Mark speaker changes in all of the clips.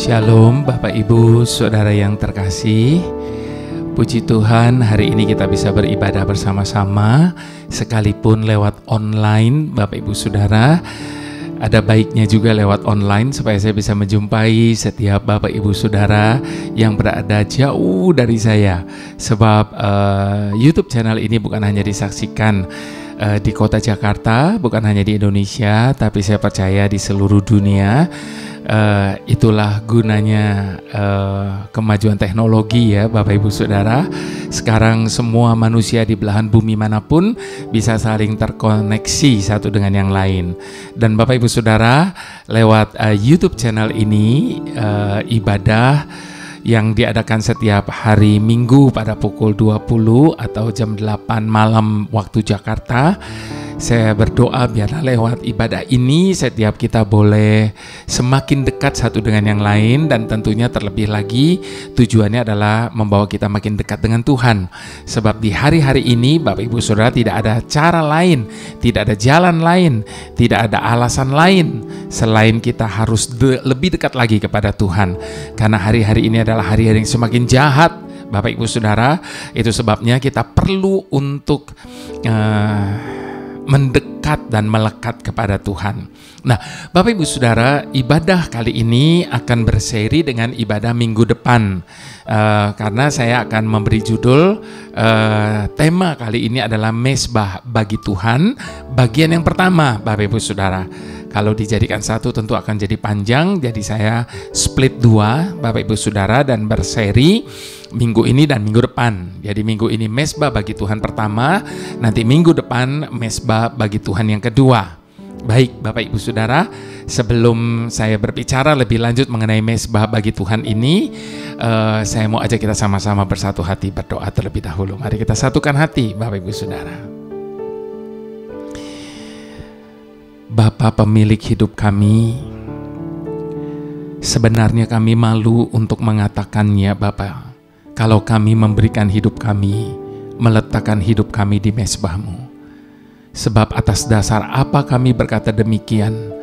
Speaker 1: Shalom Bapak Ibu Saudara yang terkasih. Puji Tuhan, hari ini kita bisa beribadah bersama-sama sekalipun lewat online. Bapak Ibu Saudara, ada baiknya juga lewat online supaya saya bisa menjumpai setiap Bapak Ibu Saudara yang berada jauh dari saya. Sebab YouTube channel ini bukan hanya disaksikan di kota Jakarta, bukan hanya di Indonesia, tapi saya percaya di seluruh dunia. Itulah gunanya kemajuan teknologi ya Bapak Ibu Saudara. Sekarang semua manusia di belahan bumi manapun bisa saling terkoneksi satu dengan yang lain. Dan Bapak Ibu Saudara, lewat YouTube channel ini ibadah yang diadakan setiap hari Minggu pada pukul 20 atau jam 8 malam waktu Jakarta. Saya berdoa biarlah lewat ibadah ini setiap kita boleh semakin dekat satu dengan yang lain, dan tentunya terlebih lagi tujuannya adalah membawa kita makin dekat dengan Tuhan. Sebab di hari-hari ini Bapak Ibu Saudara tidak ada cara lain, tidak ada jalan lain, tidak ada alasan lain selain kita harus lebih dekat lagi kepada Tuhan. Karena hari-hari ini adalah hari-hari yang semakin jahat Bapak Ibu Saudara. Itu sebabnya kita perlu untuk mendekat dan melekat kepada Tuhan. Nah, Bapak Ibu Saudara, ibadah kali ini akan berseri dengan ibadah minggu depan. Karena saya akan memberi judul, tema kali ini adalah Mezbah bagi Tuhan, bagian yang pertama Bapak Ibu Saudara. Kalau dijadikan satu tentu akan jadi panjang, jadi saya split dua Bapak Ibu Saudara dan berseri minggu ini dan minggu depan. Jadi minggu ini Mezbah bagi Tuhan pertama, nanti minggu depan Mezbah bagi Tuhan yang kedua. Baik Bapak Ibu Saudara, sebelum saya berbicara lebih lanjut mengenai Mezbah bagi Tuhan ini, saya mau ajak kita sama-sama bersatu hati berdoa terlebih dahulu. Mari kita satukan hati Bapak Ibu Saudara. Bapa pemilik hidup kami, sebenarnya kami malu untuk mengatakannya Bapa, kalau kami memberikan hidup kami, meletakkan hidup kami di mezbah-Mu. Sebab atas dasar apa kami berkata demikian?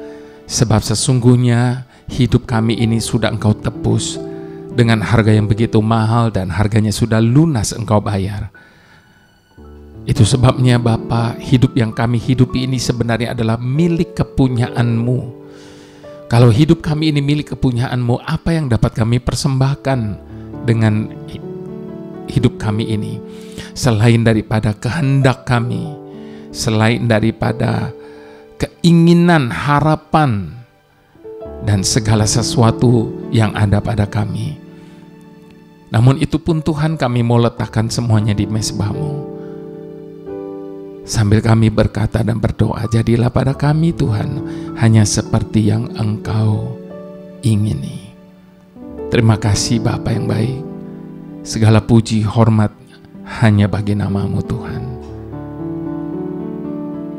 Speaker 1: Sebab sesungguhnya hidup kami ini sudah Engkau tebus dengan harga yang begitu mahal, dan harganya sudah lunas Engkau bayar. Itu sebabnya Bapa, hidup yang kami hidupi ini sebenarnya adalah milik kepunyaan-Mu. Kalau hidup kami ini milik kepunyaan-Mu, apa yang dapat kami persembahkan dengan hidup kami ini? Selain daripada kehendak kami, selain daripada keinginan, harapan, dan segala sesuatu yang ada pada kami. Namun itu pun Tuhan, kami mau letakkan semuanya di mezbah-Mu. Sambil kami berkata dan berdoa, jadilah pada kami Tuhan hanya seperti yang Engkau ingini. Terima kasih Bapa yang baik. Segala puji hormat hanya bagi nama-Mu Tuhan.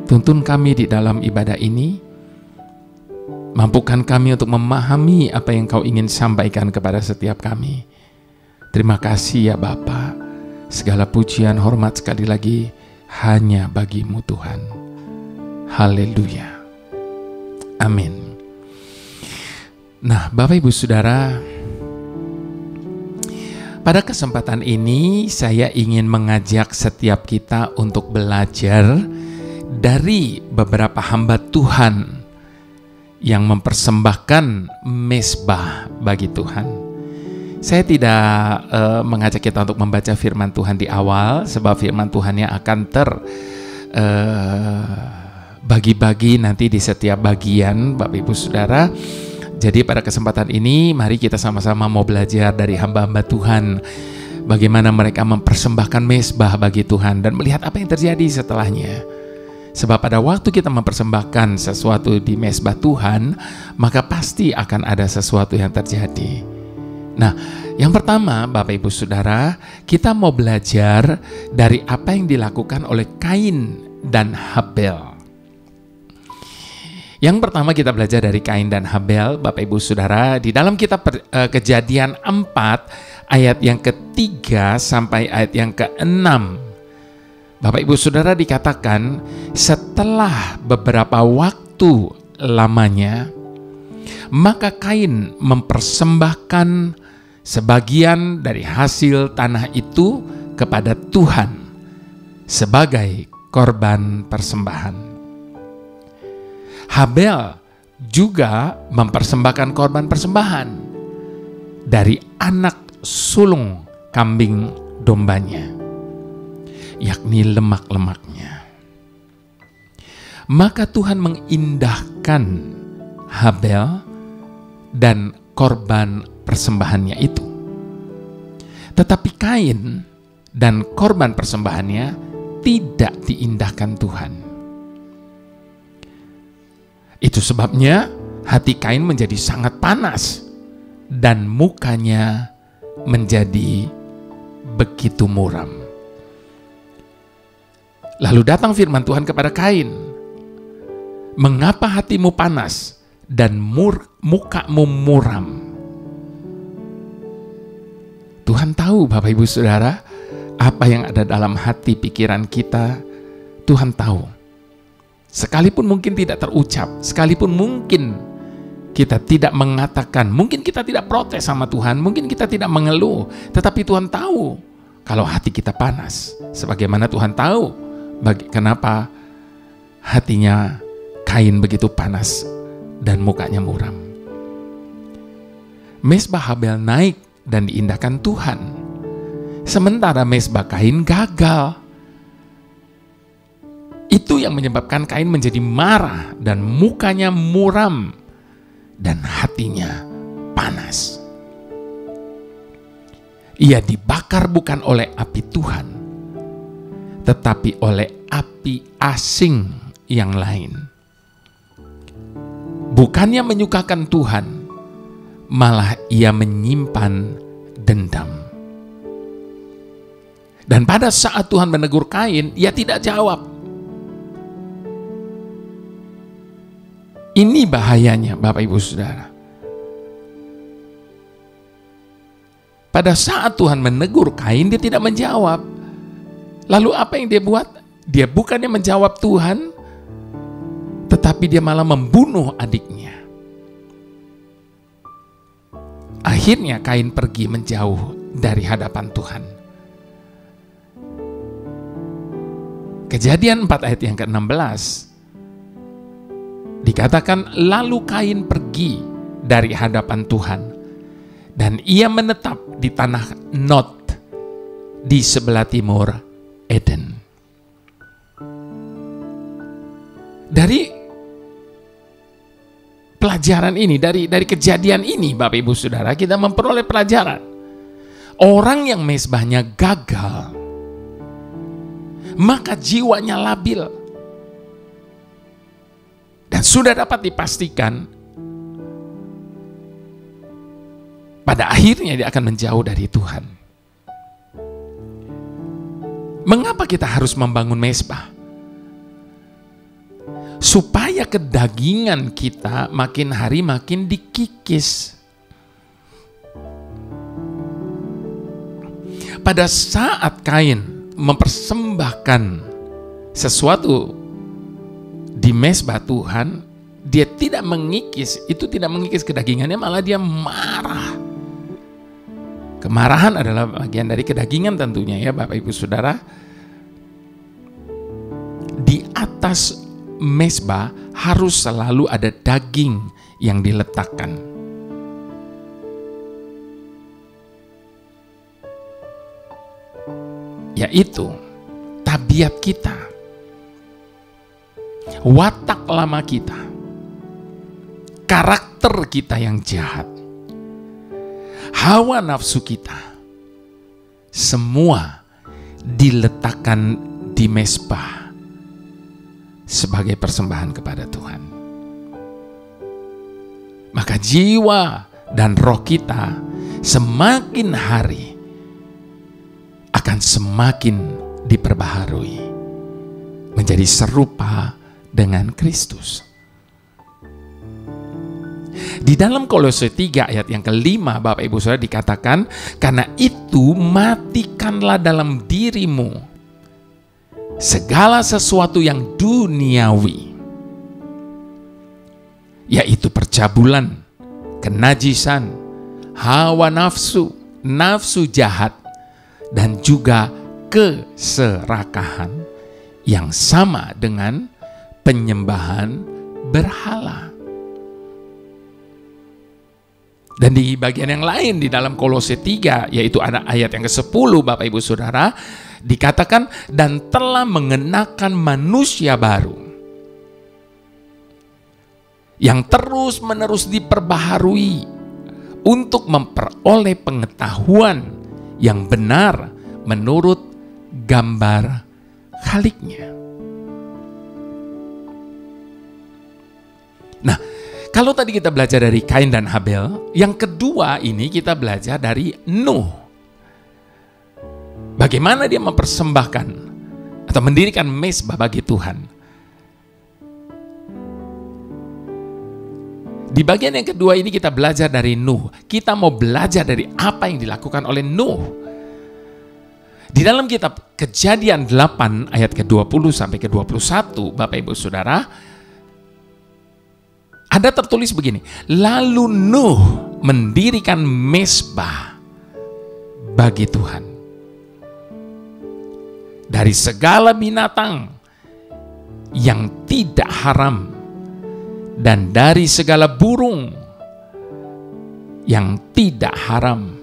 Speaker 1: Tuntun kami di dalam ibadah ini. Mampukan kami untuk memahami apa yang Kau ingin sampaikan kepada setiap kami. Terima kasih ya Bapa. Segala pujian hormat sekali lagi hanya bagi-Mu Tuhan. Haleluya. Amin. Nah, Bapak Ibu Saudara, pada kesempatan ini saya ingin mengajak setiap kita untuk belajar dari beberapa hamba Tuhan yang mempersembahkan mezbah bagi Tuhan. Saya tidak mengajak kita untuk membaca firman Tuhan di awal, sebab firman Tuhan yang akan terbagi-bagi nanti di setiap bagian Bapak Ibu Saudara. Jadi pada kesempatan ini mari kita sama-sama mau belajar dari hamba-hamba Tuhan, bagaimana mereka mempersembahkan mezbah bagi Tuhan dan melihat apa yang terjadi setelahnya. Sebab pada waktu kita mempersembahkan sesuatu di mezbah Tuhan, maka pasti akan ada sesuatu yang terjadi. Nah, yang pertama Bapak Ibu Saudara, kita mau belajar dari apa yang dilakukan oleh Kain dan Habel. Yang pertama kita belajar dari Kain dan Habel, Bapak Ibu Saudara, di dalam kitab Kejadian 4 ayat yang ke-3 sampai ayat yang ke-6. Bapak Ibu Saudara, dikatakan setelah beberapa waktu lamanya Maka Kain mempersembahkan sebagian dari hasil tanah itu kepada Tuhan sebagai korban persembahan. Habel juga mempersembahkan korban persembahan dari anak sulung kambing dombanya, yakni lemak-lemaknya. Maka Tuhan mengindahkan Habel dan korban persembahannya itu. Tetapi Kain dan korban persembahannya tidak diindahkan Tuhan. Itu sebabnya hati Kain menjadi sangat panas dan mukanya menjadi begitu muram. Lalu datang firman Tuhan kepada Kain, "Mengapa hatimu panas dan mukamu muram?" Tuhan tahu, Bapak Ibu Saudara, apa yang ada dalam hati pikiran kita. Tuhan tahu. Sekalipun mungkin tidak terucap, sekalipun mungkin kita tidak mengatakan, mungkin kita tidak protes sama Tuhan, mungkin kita tidak mengeluh, tetapi Tuhan tahu kalau hati kita panas. Sebagaimana Tuhan tahu kenapa hatinya Kain begitu panas dan mukanya muram. Mezbah Habel naik dan diindahkan Tuhan, sementara mezbah Kain gagal. Itu yang menyebabkan Kain menjadi marah dan mukanya muram dan hatinya panas. Ia dibakar bukan oleh api Tuhan, tetapi oleh api asing yang lain. Bukannya menyukakan Tuhan, malah ia menyimpan dendam. Dan pada saat Tuhan menegur Kain, ia tidak jawab. Ini bahayanya, Bapak Ibu Saudara. Pada saat Tuhan menegur Kain, dia tidak menjawab. Lalu apa yang dia buat? Dia bukannya menjawab Tuhan, tetapi dia malah membunuh adiknya. Akhirnya Kain pergi menjauh dari hadapan Tuhan. Kejadian 4 ayat yang ke-16 dikatakan, lalu Kain pergi dari hadapan Tuhan dan ia menetap di tanah Nod di sebelah timur Eden. Dari pelajaran ini, dari kejadian ini, Bapak Ibu Saudara, kita memperoleh pelajaran. Orang yang mezbahnya gagal, maka jiwanya labil. Dan sudah dapat dipastikan, pada akhirnya dia akan menjauh dari Tuhan. Mengapa kita harus membangun mezbah? Supaya kedagingan kita makin hari makin dikikis. Pada saat Kain mempersembahkan sesuatu di mezbah Tuhan, dia tidak mengikis, itu tidak mengikis kedagingannya, malah dia marah. Kemarahan adalah bagian dari kedagingan tentunya ya Bapak Ibu Saudara. Di atas mezbah harus selalu ada daging yang diletakkan. Yaitu tabiat kita, watak lama kita, karakter kita yang jahat, hawa nafsu kita, semua diletakkan di mezbah sebagai persembahan kepada Tuhan. Maka jiwa dan roh kita semakin hari akan semakin diperbaharui menjadi serupa dengan Kristus. Di dalam Kolose 3 ayat yang ke-5 Bapak Ibu Saudara dikatakan, karena itu matikanlah dalam dirimu segala sesuatu yang duniawi, yaitu percabulan, kenajisan, hawa nafsu, nafsu jahat, dan juga keserakahan yang sama dengan penyembahan berhala. Dan di bagian yang lain di dalam Kolose 3, yaitu ada ayat yang ke-10, Bapak Ibu Saudara, dikatakan dan telah mengenakan manusia baru yang terus-menerus diperbaharui untuk memperoleh pengetahuan yang benar menurut gambar Khaliknya. Nah, kalau tadi kita belajar dari Kain dan Habel, yang kedua ini kita belajar dari Nuh. Bagaimana dia mempersembahkan atau mendirikan mezbah bagi Tuhan. Di bagian yang kedua ini kita belajar dari Nuh. Kita mau belajar dari apa yang dilakukan oleh Nuh. Di dalam kitab Kejadian 8 ayat ke-20 sampai ke-21, Bapak Ibu Saudara, ada tertulis begini, lalu Nuh mendirikan mezbah bagi Tuhan. Dari segala binatang yang tidak haram dan dari segala burung yang tidak haram,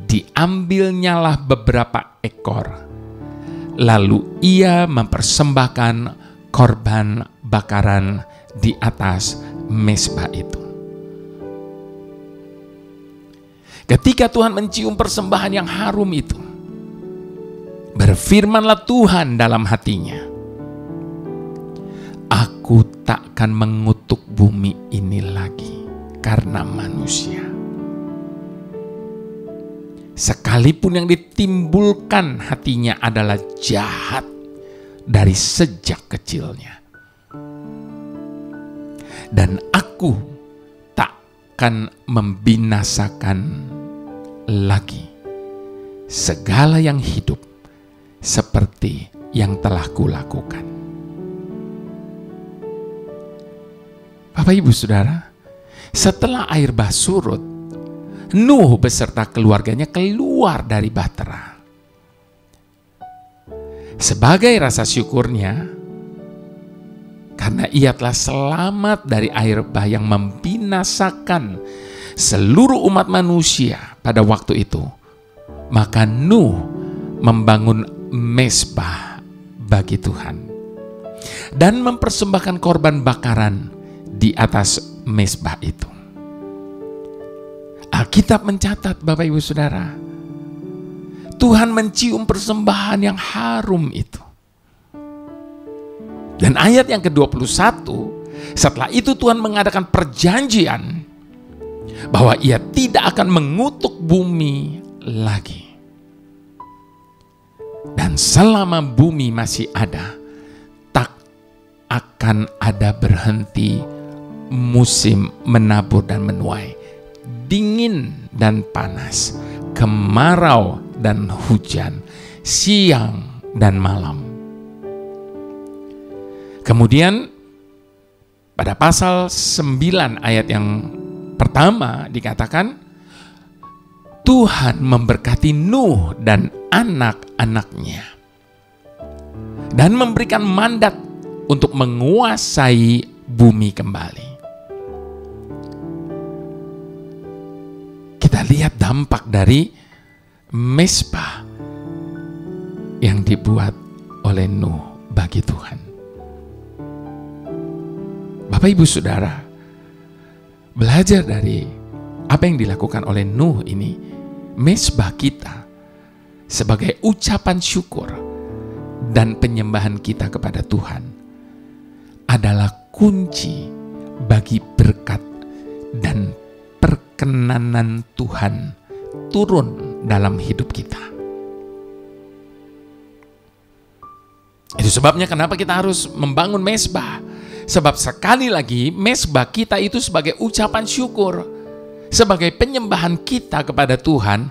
Speaker 1: diambilnyalah beberapa ekor. Lalu ia mempersembahkan korban bakaran di atas mezbah itu. Ketika Tuhan mencium persembahan yang harum itu, berfirmanlah Tuhan dalam hatinya, aku takkan mengutuk bumi ini lagi karena manusia. Sekalipun yang ditimbulkan hatinya adalah jahat dari sejak kecilnya. Dan aku takkan membinasakan lagi segala yang hidup seperti yang telah kulakukan. Bapak Ibu Saudara, setelah air bah surut, Nuh beserta keluarganya keluar dari bahtera. Sebagai rasa syukurnya, karena ia telah selamat dari air bah yang membinasakan seluruh umat manusia pada waktu itu, maka Nuh membangun mezbah bagi Tuhan dan mempersembahkan korban bakaran di atas mezbah itu. Alkitab mencatat, Bapak Ibu Saudara, Tuhan mencium persembahan yang harum itu. Dan ayat yang ke-21, setelah itu Tuhan mengadakan perjanjian bahwa ia tidak akan mengutuk bumi lagi. Dan selama bumi masih ada, tak akan ada berhenti musim menabur dan menuai, dingin dan panas, kemarau dan hujan, siang dan malam. Kemudian pada pasal 9 ayat yang pertama dikatakan, Tuhan memberkati Nuh dan anak-anaknya dan memberikan mandat untuk menguasai bumi kembali. Kita lihat dampak dari mezbah yang dibuat oleh Nuh bagi Tuhan. Bapak Ibu Saudara, belajar dari apa yang dilakukan oleh Nuh ini, mezbah kita sebagai ucapan syukur dan penyembahan kita kepada Tuhan adalah kunci bagi berkat dan perkenanan Tuhan turun dalam hidup kita. Itu sebabnya kenapa kita harus membangun mezbah. Sebab sekali lagi mezbah kita itu sebagai ucapan syukur, sebagai penyembahan kita kepada Tuhan.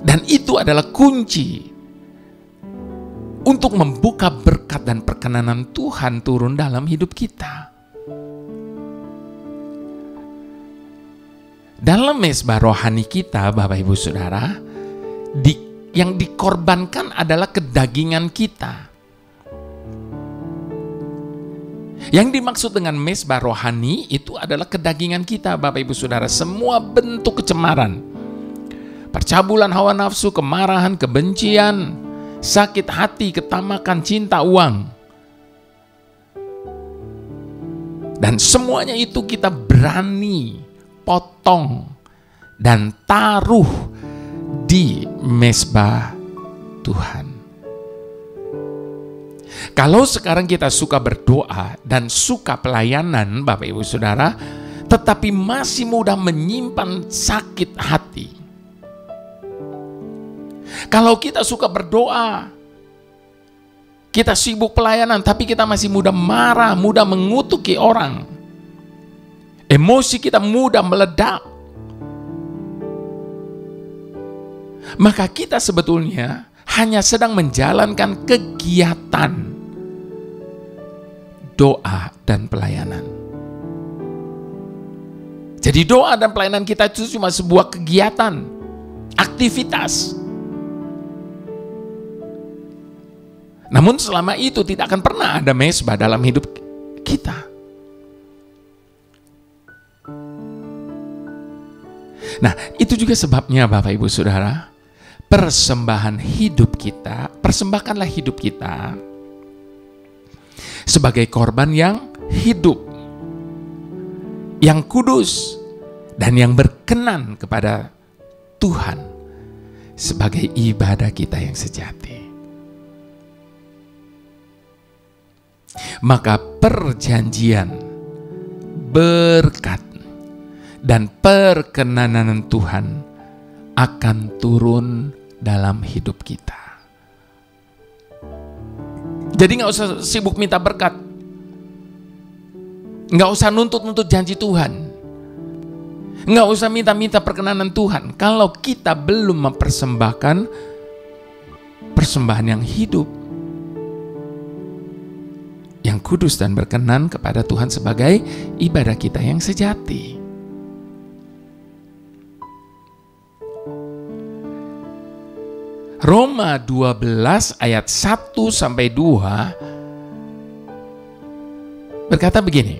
Speaker 1: Dan itu adalah kunci untuk membuka berkat dan perkenanan Tuhan turun dalam hidup kita. Dalam mezbah rohani kita, Bapak Ibu Saudara, yang dikorbankan adalah kedagingan kita. Yang dimaksud dengan mezbah rohani itu adalah kedagingan kita, Bapak Ibu Saudara. Semua bentuk kecemaran, percabulan hawa nafsu, kemarahan, kebencian, sakit hati, ketamakan, cinta uang. Dan semuanya itu kita berani potong dan taruh di mezbah Tuhan. Kalau sekarang kita suka berdoa dan suka pelayanan, Bapak Ibu Saudara, tetapi masih mudah menyimpan sakit hati. Kalau kita suka berdoa, kita sibuk pelayanan, tapi kita masih mudah marah, mudah mengutuki orang, emosi kita mudah meledak, maka kita sebetulnya hanya sedang menjalankan kegiatan doa dan pelayanan. Jadi doa dan pelayanan kita itu cuma sebuah kegiatan, aktivitas. Namun selama itu tidak akan pernah ada mezbah dalam hidup kita. Nah, itu juga sebabnya Bapak Ibu Saudara, persembahkanlah hidup kita sebagai korban yang hidup, yang kudus, dan yang berkenan kepada Tuhan sebagai ibadah kita yang sejati. Maka perjanjian, berkat, dan perkenanan Tuhan akan turun dalam hidup kita. Jadi gak usah sibuk minta berkat, gak usah nuntut-nuntut janji Tuhan, gak usah minta-minta perkenanan Tuhan kalau kita belum mempersembahkan persembahan yang hidup, yang kudus dan berkenan kepada Tuhan sebagai ibadah kita yang sejati. Roma 12 ayat 1-2 berkata begini.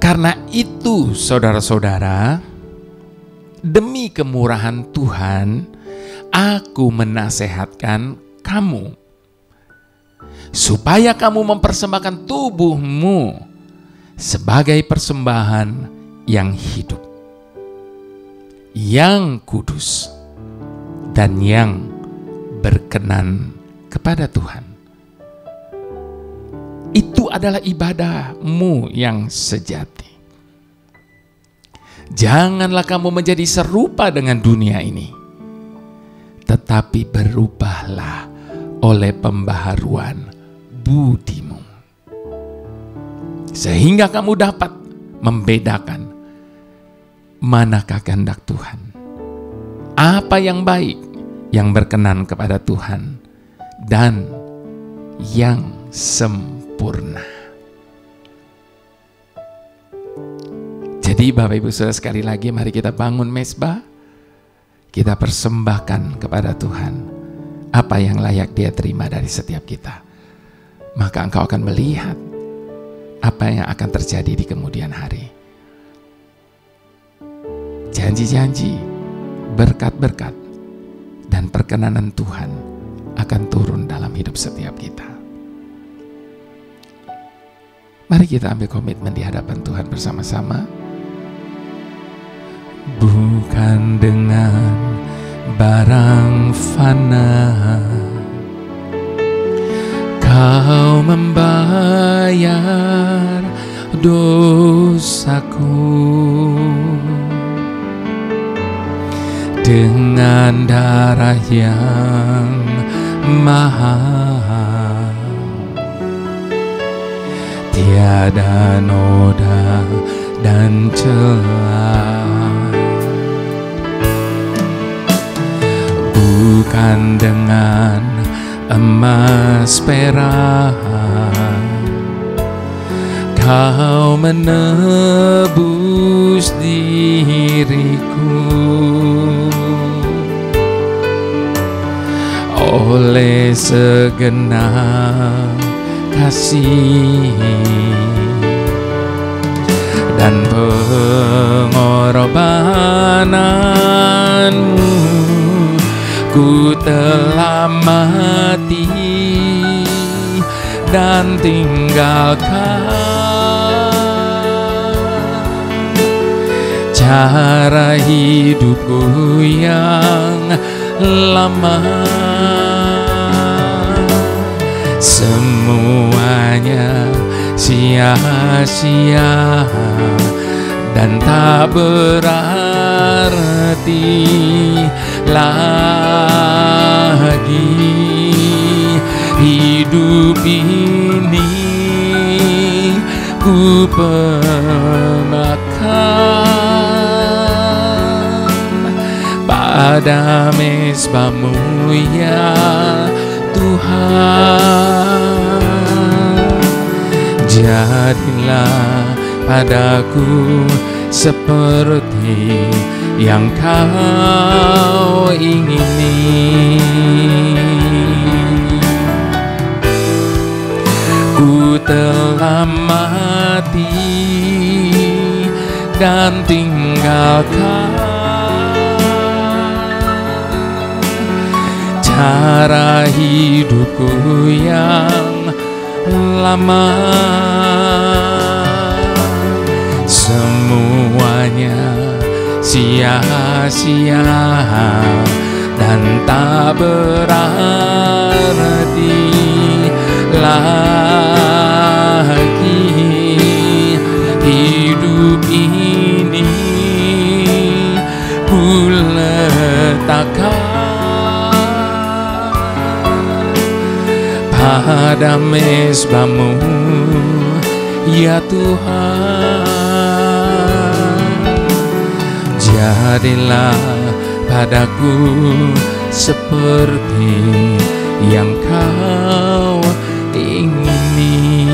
Speaker 1: Karena itu saudara-saudara, demi kemurahan Tuhan, aku menasehatkan kamu supaya kamu mempersembahkan tubuhmu sebagai persembahan yang hidup, yang kudus, dan yang berkenan kepada Tuhan. Itu adalah ibadahmu yang sejati. Janganlah kamu menjadi serupa dengan dunia ini, tetapi berubahlah oleh pembaharuan budimu, sehingga kamu dapat membedakan manakah kehendak Tuhan, apa yang baik, yang berkenan kepada Tuhan, dan yang sempurna. Jadi Bapak Ibu Saudara, sekali lagi mari kita bangun mezbah, kita persembahkan kepada Tuhan apa yang layak Dia terima dari setiap kita. Maka engkau akan melihat apa yang akan terjadi di kemudian hari. Janji-janji, berkat-berkat, dan perkenanan Tuhan akan turun dalam hidup setiap kita. Mari kita ambil komitmen di hadapan Tuhan bersama-sama. Bukan dengan barang fana Kau membayar dosaku, dengan darah yang mahal, tiada noda dan celah. Bukan dengan emas perak. Kau menebus diriku oleh segenap kasih dan pengorbananmu. Ku telah mati dan tinggalkan cara hidupku yang lama. Semuanya sia-sia dan tak berarti lagi. Hidup ini ku percayakan pada mezbah-Mu ya Tuhan. Jadilah padaku seperti yang Kau ingini. Ku telah mati dan tinggalkan cara hidupku yang lama. Semuanya sia-sia dan tak berarti lagi. Hidup ini ku letakkan pada mezbah-Mu ya Tuhan. Jadilah padaku seperti yang Kau ingini.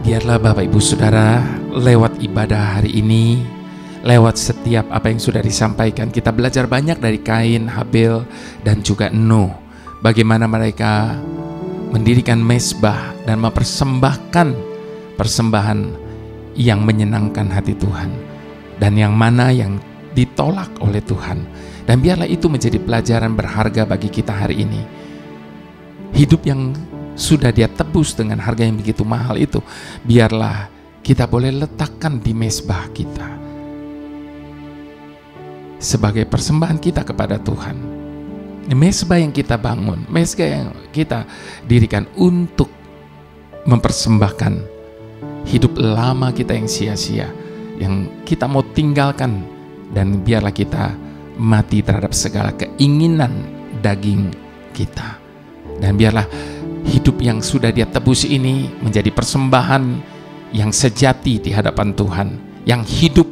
Speaker 1: Biarlah Bapak Ibu Saudara, lewat ibadah hari ini, lewat setiap apa yang sudah disampaikan, kita belajar banyak dari Kain, Habel, dan juga Nuh. Bagaimana mereka mendirikan mezbah dan mempersembahkan persembahan yang menyenangkan hati Tuhan, dan yang mana yang ditolak oleh Tuhan. Dan biarlah itu menjadi pelajaran berharga bagi kita hari ini. Hidup yang sudah Dia tebus dengan harga yang begitu mahal itu, biarlah kita boleh letakkan di mezbah kita sebagai persembahan kita kepada Tuhan. Mezbah yang kita bangun, mezbah yang kita dirikan untuk mempersembahkan hidup lama kita yang sia-sia, yang kita mau tinggalkan, dan biarlah kita mati terhadap segala keinginan daging kita. Dan biarlah hidup yang sudah Dia tebus ini menjadi persembahan yang sejati di hadapan Tuhan, yang hidup.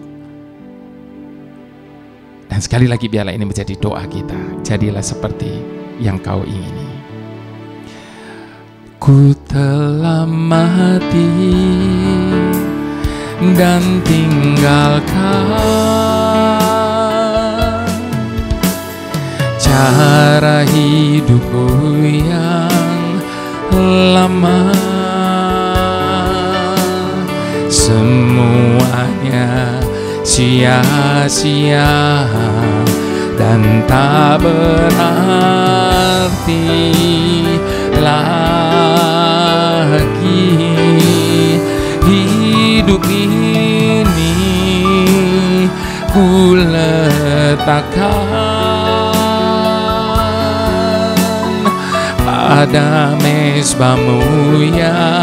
Speaker 1: Dan sekali lagi biarlah ini menjadi doa kita. Jadilah seperti yang Kau ingini. Ku telah mati dan tinggalkan cara hidupku yang lama. Semuanya sia-sia dan tak berarti lagi. Hidup ini ku letakkan pada mezbah-Mu ya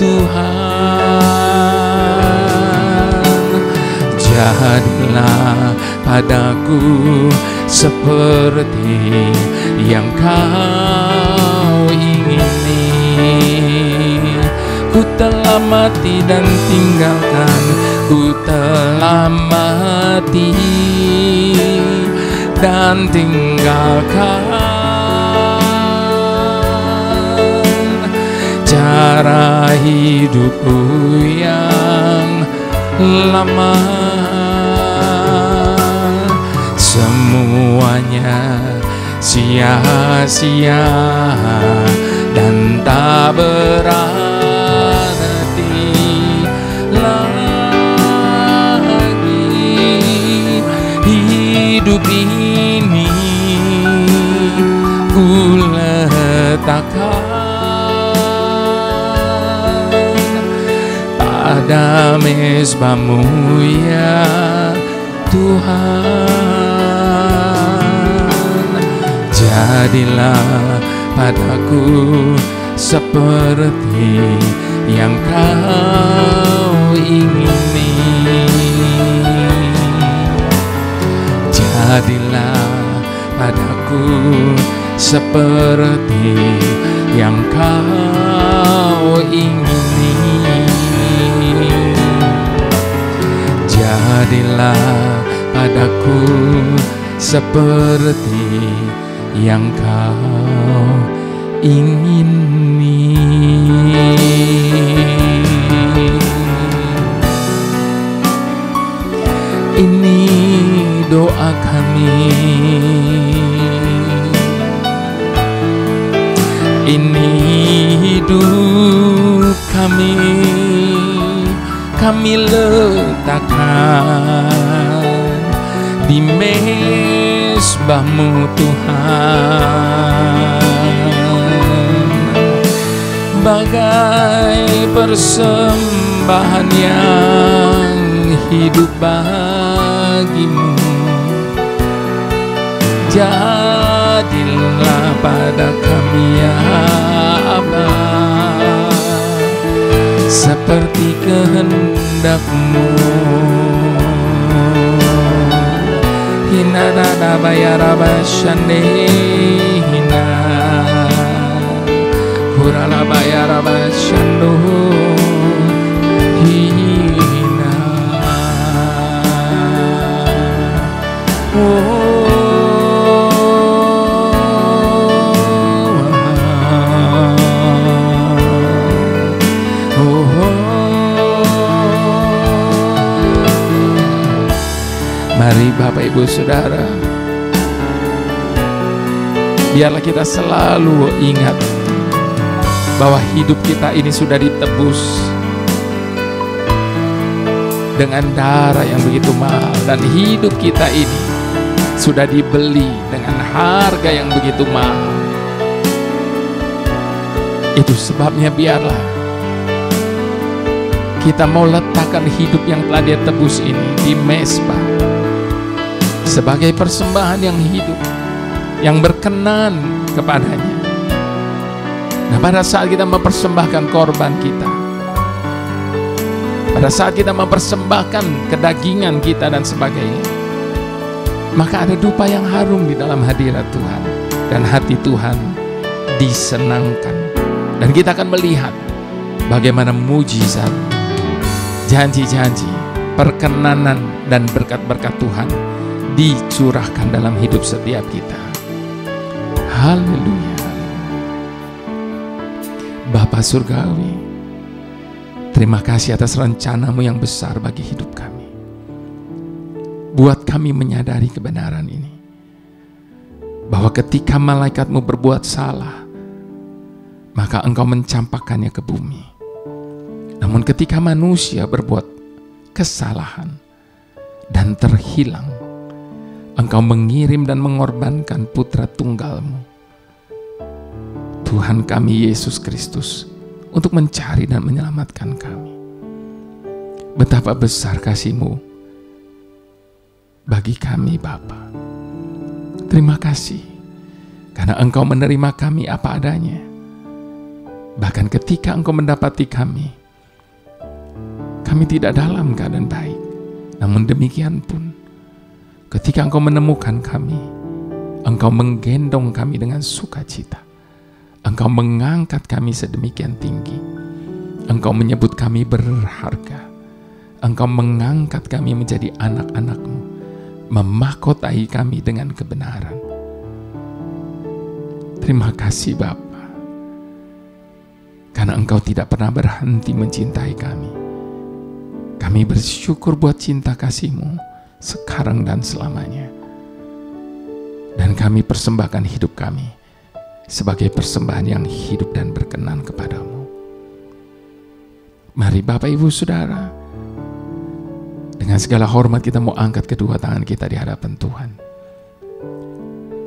Speaker 1: Tuhan. Jadilah padaku seperti yang Kau ingini. Ku telah mati dan tinggalkan, ku telah mati dan tinggalkan cara hidupku yang lama. Semuanya sia-sia dan tak berarti lagi. Hidup ini ku letakkan pada mezbamu ya Tuhan. Jadilah padaku seperti yang kau ingini. Jadilah padaku seperti yang kau ingini. Jadilah padaku seperti yang kau ingini. Ini doa kami, ini hidup kami, kami letakkan di mezbamu Tuhan, bagai persembahan yang hidup bagimu. Jadilah pada kami ya Aba seperti kehendak-Mu. Hina dada bayara basyande hina hurala bayara basyando hina. Oh, mari Bapak Ibu Saudara, biarlah kita selalu ingat bahwa hidup kita ini sudah ditebus dengan darah yang begitu mahal, dan hidup kita ini sudah dibeli dengan harga yang begitu mahal. Itu sebabnya biarlah kita mau letakkan hidup yang telah Dia tebus ini di mezbah sebagai persembahan yang hidup, yang berkenan kepadanya. Nah, pada saat kita mempersembahkan korban kita, pada saat kita mempersembahkan kedagingan kita dan sebagainya, maka ada dupa yang harum di dalam hadirat Tuhan, dan hati Tuhan disenangkan. Dan kita akan melihat bagaimana mujizat, janji-janji, perkenanan dan berkat-berkat Tuhan dicurahkan dalam hidup setiap kita. Haleluya. Bapa Surgawi, terima kasih atas rencana-Mu yang besar bagi hidup kami. Buat kami menyadari kebenaran ini, bahwa ketika malaikat-Mu berbuat salah, maka Engkau mencampakkannya ke bumi. Namun ketika manusia berbuat kesalahan dan terhilang, Engkau mengirim dan mengorbankan putra tunggal-Mu, Tuhan kami Yesus Kristus, untuk mencari dan menyelamatkan kami. Betapa besar kasih-Mu bagi kami Bapa. Terima kasih karena Engkau menerima kami apa adanya. Bahkan ketika Engkau mendapati kami tidak dalam keadaan baik, namun demikian pun ketika Engkau menemukan kami, Engkau menggendong kami dengan sukacita. Engkau mengangkat kami sedemikian tinggi. Engkau menyebut kami berharga. Engkau mengangkat kami menjadi anak-anak-Mu, memahkotai kami dengan kebenaran. Terima kasih Bapa, karena Engkau tidak pernah berhenti mencintai kami. Kami bersyukur buat cinta kasih-Mu sekarang dan selamanya. Dan kami persembahkan hidup kami sebagai persembahan yang hidup dan berkenan kepadamu. Mari Bapak Ibu Saudara, dengan segala hormat kita mau angkat kedua tangan kita di hadapan Tuhan.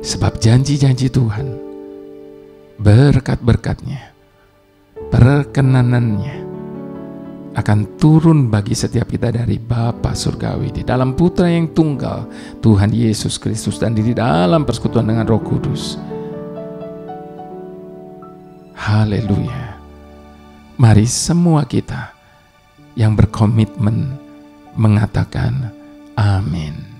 Speaker 1: Sebab janji-janji Tuhan, berkat-berkatnya, perkenanannya akan turun bagi setiap kita dari Bapa Surgawi di dalam Putra yang tunggal, Tuhan Yesus Kristus, dan di dalam persekutuan dengan Roh Kudus. Haleluya. Mari semua kita yang berkomitmen mengatakan amin.